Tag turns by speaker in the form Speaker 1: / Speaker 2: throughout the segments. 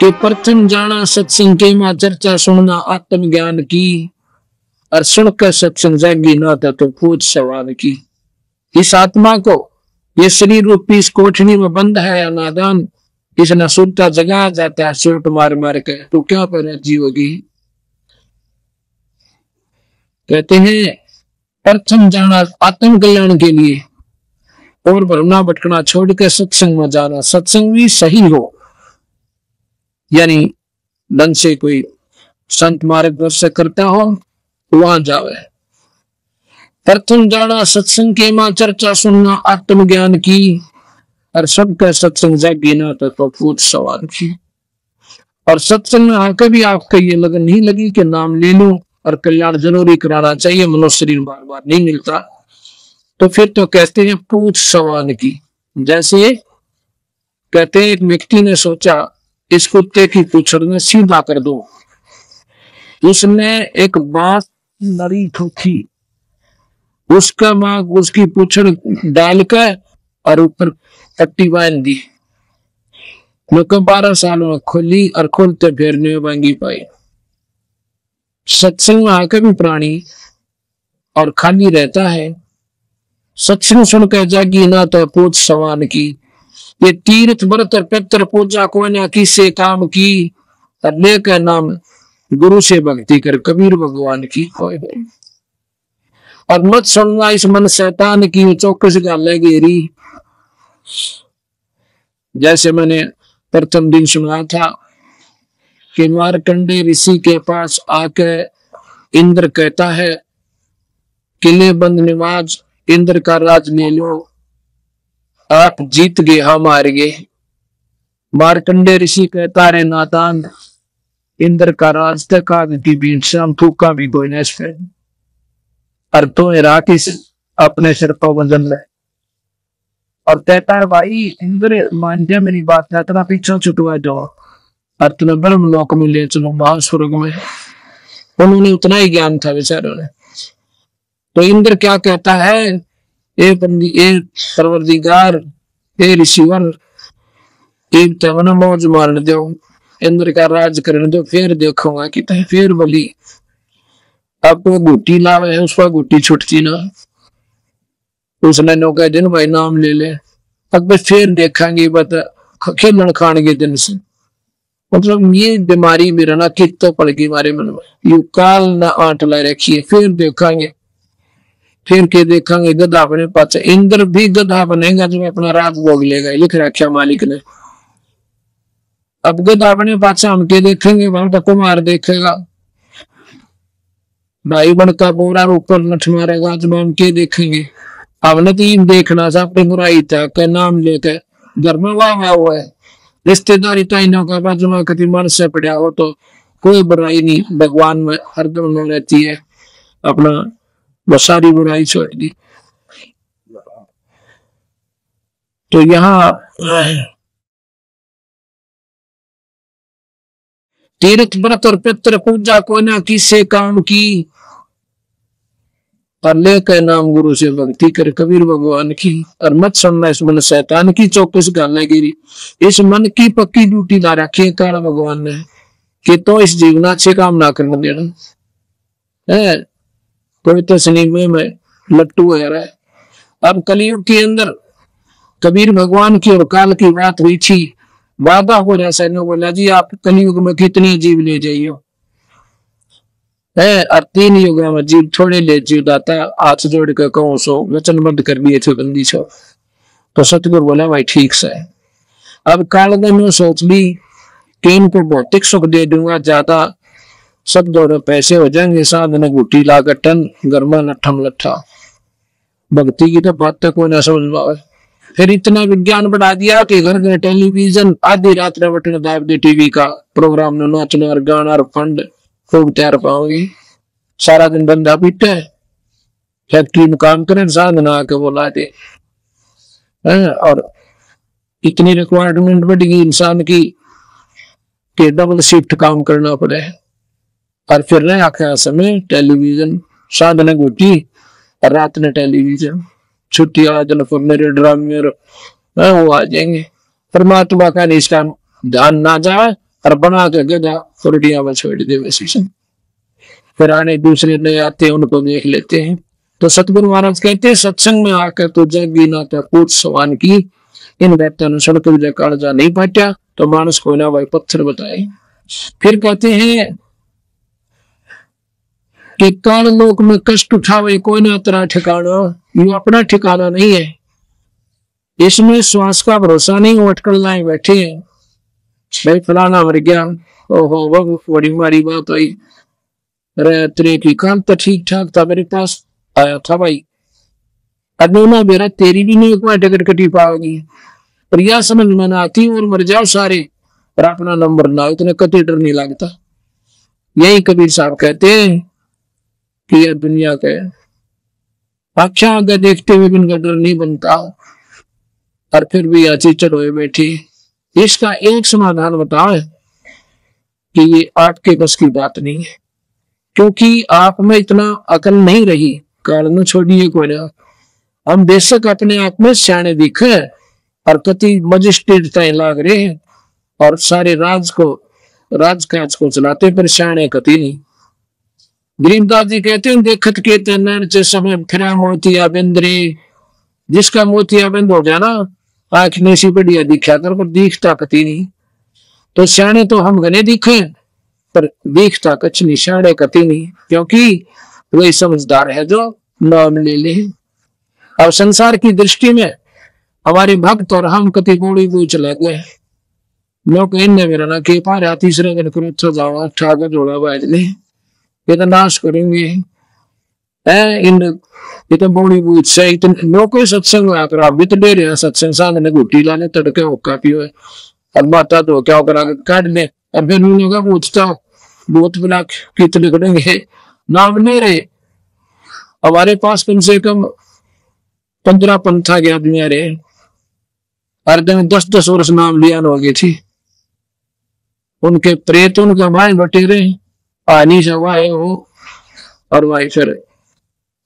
Speaker 1: कि प्रथम जाना सत्संग के मां चर्चा सुनना आत्म ज्ञान की, और सुनकर सत्संग जागी ना था तो पूछ सवाल की। इस आत्मा को ये शरीर रूपी इस कोठनी में बंद है या नादान, इसने सुनता जगा जाता है चोट मार मार के, तो क्या पर जीवोगी। कहते हैं प्रथम जाना आत्म कल्याण के लिए और भरना भटकना छोड़ के सत्संग में जाना। सत्संग भी सही हो, यानी ढंग से कोई संत मार्गदर्शन करता हो वहां जावे। प्रथम जाना सत्संग के मां चर्चा सुनना आत्मज्ञान की, और सबका सत्संग जागी ना तो पूछ सवाल की। और सत्संग में आकर भी आपका ये लगन नहीं लगी कि नाम ले लो और कल्याण जरूरी कराना चाहिए, मनुष्य शरीर बार बार नहीं मिलता, तो फिर तो कहते हैं पूछ सवाल की। जैसे कहते हैं एक व्यक्ति ने सोचा इस कुत्ते की पूछड़ में सीधा कर दो, उसने एक बांस नरी ठोकी, उसका मां उसकी पूछड़ डालकर और ऊपर पट्टी बांध दी। 12 सालों में खोली और खोलते फिर नहीं बांगी पाई। सत्संग में आकर भी प्राणी और खाली रहता है, सत्संग सुनकर जागी ना तो पूछ सवाल की। ये तीर्थ व्रत पितर पूजा को ना किसे काम की, और लेकर नाम गुरु से भक्ति कर कबीर भगवान की। और मत सुनना इस मन शैतान की, चौकस गाले घेरी। जैसे मैंने प्रथम दिन सुना था कि मार्कंडे ऋषि के पास आकर इंद्र कहता है किले बंद निवाज इंद्र का राज ले लो, आप जीत गए हम हार गए। मार्कंडे ऋषि कहता रे नादान, इंद्र का राज तक की बीच शाम थूका भी कोई नहीं, और तो राकेश अपने सिर पर वजन ले। और कहता है भाई इंद्र मान जा मेरी बात, तेरा पीछा छुटवा जाओ और तुम्हें ब्रह्म लोक में ले चलो महास्वर्ग में। उन्होंने उतना ही ज्ञान था बेचारों ने। तो इंद्र क्या कहता है, ए परवरदिगार, ए ऋषिवर, एक तवन मौज मारने दो, इंद्र का राज करने दो, फिर देखूंगा कि फिर बोली। अब तो गुट्टी लावे है, उस पर गुट्टी छुटती ना। उसने नौका दिन भाई नाम ले ले, अब फिर देखेंगे बता खेलन खाने के दिन से। मतलब ये बीमारी भी रहना कित तो पड़ गई हमारे मन में, यू काल ना आंट ला रखी है, फिर देखेंगे। फिर के देखेंगे गधा बने पाचा, इंद्र भी गधा बनेगा जो अपना राज भोग लेगा, लिख रखा मालिक ने। अब गधा बने पाचा हम के देखेंगे, वहां कुमार देखेगा, भाई बन का बोरा ऊपर नठ मारेगा, जब हम के देखेंगे। हमने तो देखना था अपनी बुराई था के नाम लेकर घर में वाह हुआ है, रिश्तेदारी ताइनों का बाजू में कभी मन से पड़ा हो तो कोई बुराई नहीं, भगवान में हरदम में रहती है, अपना वो सारी बुराई छोड़ दी। तो यहाँ तीर्थ व्रत और पितृ पूजा को ना किसे काम की, और लेकर नाम गुरु से भक्ति कर कबीर भगवान की। और मत सुनना इस मन शैतान की, चौकस गालने गिरी। इस मन की पक्की ड्यूटी ला रखी है काला भगवान ने कि तो इस जीवन अच्छे काम ना करने देना है। कोई तो सिनेमे में लट्टू है रहा है। अब कलयुग के अंदर कबीर भगवान की और काल की बात हुई थी, वादा हो जैसा ने बोला जी आप कलयुग में कितने जीव ले जाइए है, और 3 युग में जीव थोड़े ले जीव दाता, हाथ जोड़ के कहूं सो वचनबद्ध कर दिए थे बंदी छो। तो सतगुरु बोला भाई ठीक से। अब काल में सोच ली कि इनको भौतिक सुख दे दूंगा ज्यादा, सब दौड़े पैसे हो जाएंगे, साधन गुटी लाकर टन घर में लट्ठम लट्ठा। भक्ति की तो बात तक कोई ना समझ पाए। फिर इतना विज्ञान बढ़ा दिया कि घर घर टेलीविजन, आधी रात में बटन दाब दे टीवी का प्रोग्राम में नाचना और गाना और फंड खूब तैयार पाओगे। सारा दिन बंदा पीटे है, फैक्ट्री में काम करें, साधन आके बोला दे। और इतनी रिक्वायरमेंट बढ़ गई इंसान की कि डबल शिफ्ट काम करना पड़े। और फिर रहे आखिर समय टेलीविजन, साधन गुटी और रात में टेलीविजन, छुट्टी वाला दिन फिर मेरे ड्रामे वो आ जाएंगे। परमात्मा का इस टाइम ध्यान ना जाए और बना के गधा कुर्डिया में छोड़ दे वैसे से। फिर आने दूसरे नए आते हैं, उनको देख लेते हैं। तो सतगुरु महाराज कहते हैं सत्संग में आकर तो जग ना पूछ सवान की, इन व्यक्तियों सड़क कालजा नहीं पाटा तो मानस को ना भाई पत्थर बताए। फिर कहते हैं कि काल लोक में कष्ट उठावे कोई ना तेरा ठिकाना, ये अपना ठिकाना नहीं है। इसमें श्वास का भरोसा नहीं, वो अटकल लाए बैठे हैं। भाई फलाना मर गया, ओहो वो बड़ी मारी बात आई, अरे तेरे की काम तो ठीक ठाक था, मेरे पास आया था भाई, अदोना मेरा तेरी भी नहीं एक बार टिकट कटी पाओगी, पर यह समझ में ना आती और मर जाओ सारे, पर अपना नंबर ना इतने कति डर नहीं लगता। यही कबीर साहब कहते हैं कि यह दुनिया के अच्छा आगे देखते हुए इनका डर नहीं बनता, और फिर भी अच्छी चढ़ोए बैठी। इसका एक समाधान बताओ कि ये आपके बस की बात नहीं है, क्योंकि आप में इतना अकल नहीं रही। कारण छोड़िए कोई ना, हम बेशक अपने आप में सियाने दिखे और कति मजिस्ट्रेट तय लाग रहे हैं और सारे राजकाज को चलाते, पर सियाने कति नहीं। गरीबदास जी कहते हैं देखत के तनर च समय खरा मोतिया बिंदरे, जिसका मोतिया बिंद हो जाना आंख ने सी बढ़िया दिखा कर, पर दिखता कति नहीं। तो सियाने तो हम घने दिखे, पर दिखता कछ नहीं, सियाने कति नहीं, क्योंकि वही समझदार है जो नाम ले ले। अब संसार की दृष्टि में हमारे भक्त और हम कति गोड़ी वो चले गए। लोग इनने मेरा ना के पार तीसरे दिन करो जावा ठाकर जोड़ा बाजने, ये तो नाश करेंगे। इन ये तो बड़ी बूझ से इतने लोग सत्संग आकर आप भी तो ले रहे हैं सत्संग, साधने घुट्टी लाने तड़के होका पियो और माता तो क्या करा काट ले, और फिर उन लोग पूछता बहुत बिना कितने करेंगे नाम नहीं रहे। हमारे पास कम से कम 15 पंथा के आदमी रहे, हर दिन 10-10 वर्ष नाम लिया होगी थी। उनके प्रेत उनके माए बटेरे आनी सवाए हो, और वाई फिर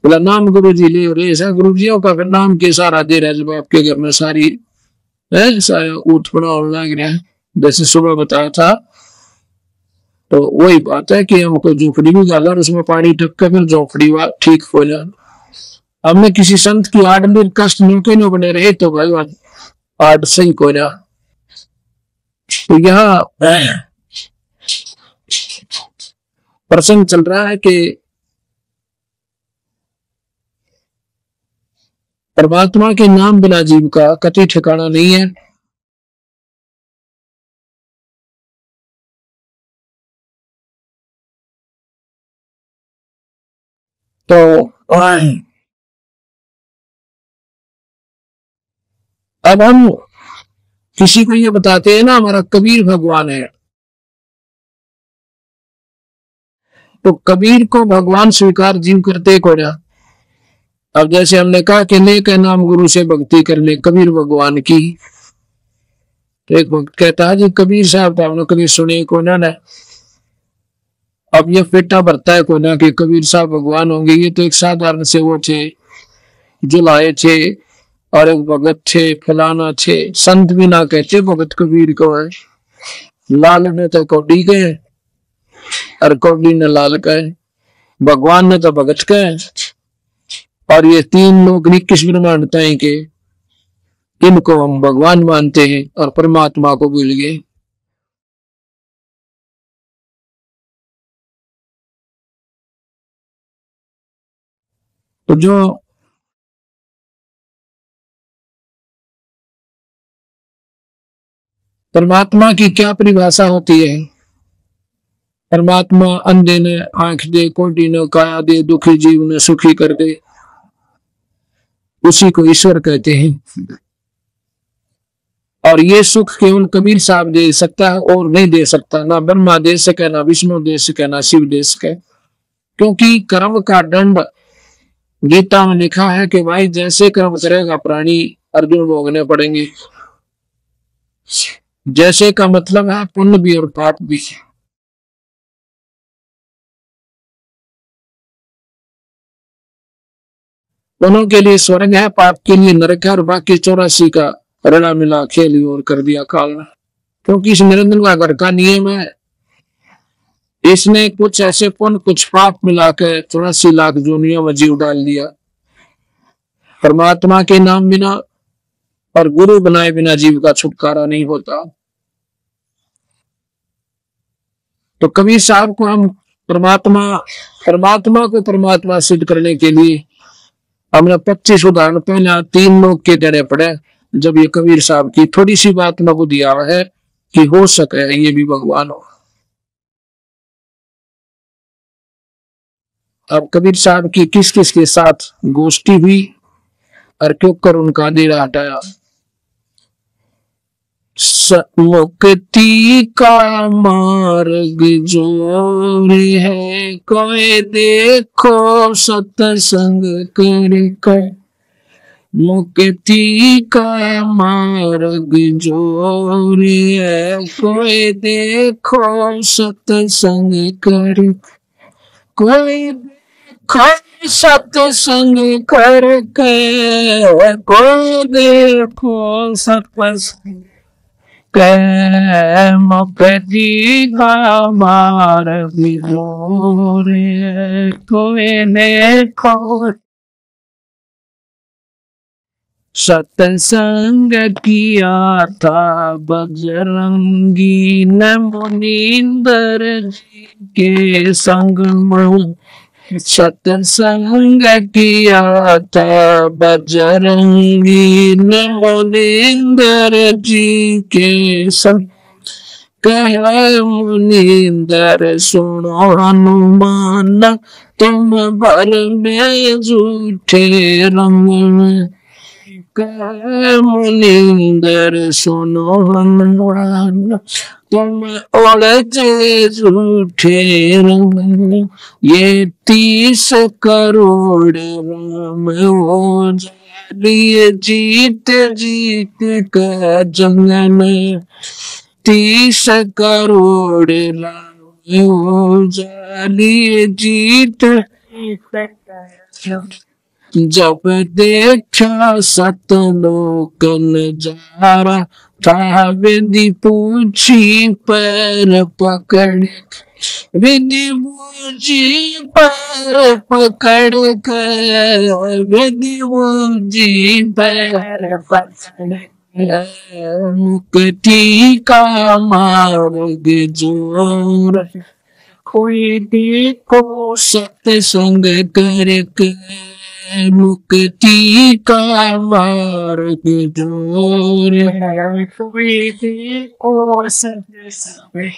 Speaker 1: बोला नाम गुरु जी ले रहे, ऐसा गुरु जी का फिर नाम के सारा दे रहा है। जब आपके घर में सारी ऊट पड़ा लग रहा है, जैसे सुबह बताया था, तो वही बात है कि हमको झोपड़ी भी डाला, उसमें पानी टक कर फिर झोपड़ी ठीक हो जाए। हमने किसी संत की आड़ में कष्ट नुके न बने रहे तो भाई आड़ सही को ना। तो यहाँ प्रसंग चल रहा है कि परमात्मा के नाम बिना जीव का कति ठिकाना नहीं है। तो अब हम किसी को ये बताते हैं ना हमारा कबीर भगवान है, तो कबीर को भगवान स्वीकार जीव करते को ना। अब जैसे हमने कहा कि ले के नाम गुरु से भक्ति कर ले कबीर भगवान की, तो एक भक्त कहता है जी कबीर साहब तो हमने कभी सुने को ना। अब ये पेटा भरता है को ना कि कबीर साहब भगवान होंगे, ये तो एक साधारण से वो थे जो लाए थे, और एक भगत थे फलाना थे। संत भी ना कहते भगत कबीर को है, लाल ने तो कौड़ी कहे और कौड़ी ने लाल कहे, भगवान ने तो भगत कहे। और ये तीन लोग 21 ब्रह्मांड है के इनको हम भगवान मानते हैं और परमात्मा को भूल गए। तो जो परमात्मा की क्या परिभाषा होती है? परमात्मा अंधे ने आंख दे, कोटी ने काया दे, दुखी जीव ने सुखी कर दे, उसी को ईश्वर कहते हैं। और ये सुख केवल कबीर साहब दे सकता है और नहीं दे सकता, ना ब्रह्मा दे सके, ना विष्णु दे सके, ना शिव दे सके। क्योंकि कर्म का दंड गीता में लिखा है कि भाई जैसे कर्म करेगा प्राणी अर्जुन भोगने पड़ेंगे। जैसे का मतलब है पुण्य भी और पाप भी। दोनों के लिए स्वर्ग है, पाप के लिए नरक है, और बाकी 84 का रड़ा मिला खेली और कर दिया काल। क्योंकि इस निरंजन का घर का नियम है, इसने कुछ ऐसे पुण्य कुछ पाप मिला के 84 लाख जोनियों में जीव डाल दिया। परमात्मा के नाम बिना और गुरु बनाए बिना जीव का छुटकारा नहीं होता। तो कबीर साहब को हम परमात्मा परमात्मा को परमात्मा सिद्ध करने के लिए हमने 25 उदाहरण पहले 3 लोग के देने पड़े। जब ये कबीर साहब की थोड़ी सी बात में को दिया है कि हो सके ये भी भगवान हो। अब कबीर साहब की किस किस के साथ गोष्ठी हुई और क्यों कर उनका डेरा हटाया। मुक्ति का मार्ग जोर है, कोई देखो सत्संग कर। मुक्ति का मार्ग जोर है, कोई देखो सत्संग कर। कोई देखो सत्संग करके, कोई देखो सत्संग मुक्ति का मार्ग जोर है, कोई देखो। सत्संग किया था बजरंगी ने मुनींदर जी के संग में। सत्संग किया था बजरंगी ने मुनींदर जी के संग। कहे मुनींदर सुनो हनुमान, तुम भर में झूठे रंग में। मुनींदर सुनो हनुमान, तुम उलझे झूठे रंग। ये 30 करोड़ राम हो जालिए, जीत जीत का जंग में। 30 करोड़ राम हो जालिए, जीत। जब देखा सतलोक नजारा, था विधि पूछी पैर पकड़। विधि पूछी पैर पकड़ कर, विधि पूछी पैर पकड़। मुक्ति का मार्ग जोर, कोई देखो सत्संग करके। मुक्ति का मार्ग जोर है, कोई देखो सत्संग।